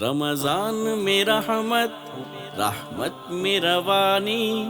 رمضان میں رحمت، رحمت میں روانی،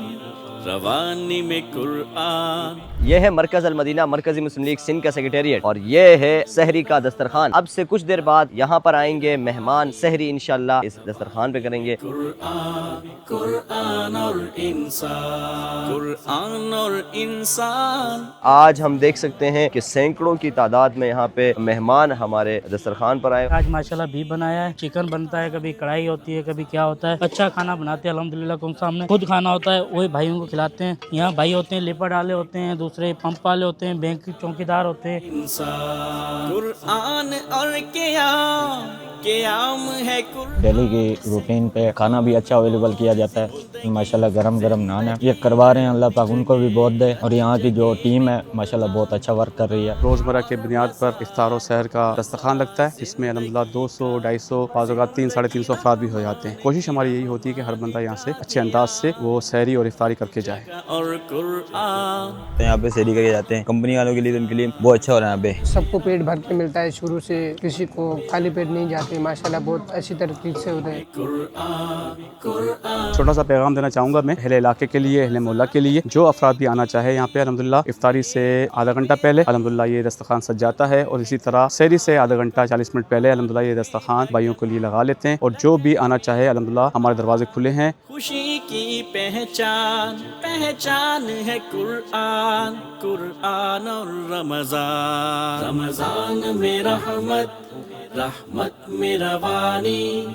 روانی میں قرآن۔ یہ ہے مرکز المدینہ، مرکزی مسلم لیگ سندھ کا سیکریٹریٹ، اور یہ ہے سحری کا دسترخوان۔ اب سے کچھ دیر بعد یہاں پر آئیں گے مہمان، سحری انشاءاللہ اس دسترخوان پہ کریں گے۔ قرآن، قرآن اور انسان، قرآن اور انسان۔ آج ہم دیکھ سکتے ہیں کہ سینکڑوں کی تعداد میں یہاں پہ مہمان ہمارے دسترخوان پر آئے۔ آج ماشاءاللہ بھی بنایا ہے، چکن بنتا ہے، کبھی کڑھائی ہوتی ہے، کبھی کیا ہوتا ہے۔ اچھا کھانا بناتے ہیں الحمدللہ، کم سامنے خود کھانا ہوتا ہے وہی بھائیوں کو کھلاتے ہیں۔ یہاں بھائی ہوتے ہیں لیپر والے ہوتے ہیں، دوسرے پمپ والے ہوتے ہیں، بینک کے چوکیدار ہوتے ہیں۔ انسان، قرآن اور قیام، قیام ہے قرآن۔ ڈیلی کی روٹین پہ کھانا بھی اچھا اویلیبل کیا جاتا ہے، ماشاءاللہ گرم گرم نان ہے، یہ کروا رہے ہیں، اللہ پاک ان کو بھی بہت دے، اور یہاں کی جو ٹیم ہے ماشاءاللہ بہت اچھا ورک کر رہی ہے۔ روزمرہ کے بنیاد پر افطار و سحر کا دسترخوان لگتا ہے، جس میں الحمدللہ 200 250 بعض اوقات 300 افراد بھی ہو جاتے ہیں۔ کوشش ہماری یہی ہوتی ہے کہ ہر بندہ یہاں سے اچھے انداز سے وہ سحری اور افطاری کر کے جائے۔ اور قرآن، یہاں پہ سحری کر کے جاتے ہیں کمپنی والوں کے لیے، تو ان کے لیے بہت اچھا ہو رہا ہے یہاں پہ۔ سب کو پیٹ بھر کے ملتا ہے، شروع سے کسی کو خالی پیٹ نہیں جاتے، ماشاءاللہ بہت اچھی ترتیب سے ہوتا ہے۔ قرآن، قرآن۔ چھوٹا سا پیغام دینا چاہوں گا میں اہل علاقے کے لیے، اہل محلہ کے لیے، جو افراد بھی آنا چاہے یہاں پہ الحمدللہ افطاری سے آدھا گھنٹہ پہلے الحمدللہ یہ دسترخوان سج جاتا ہے، اور اسی طرح سحری سے آدھا گھنٹہ 40 منٹ پہلے الحمدللہ یہ دسترخوان بھائیوں کے لیے لگا لیتے ہیں، اور جو بھی آنا چاہے الحمدللہ ہمارے دروازے کھلے ہیں۔ خوشی کی پہچان، پہچان ہے قرآن، قرآن اور رمضان۔ رمضان میں رحمت، رحمت میں روانی،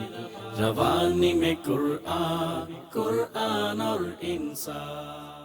روانی میں قرآن، قرآن اور انسان۔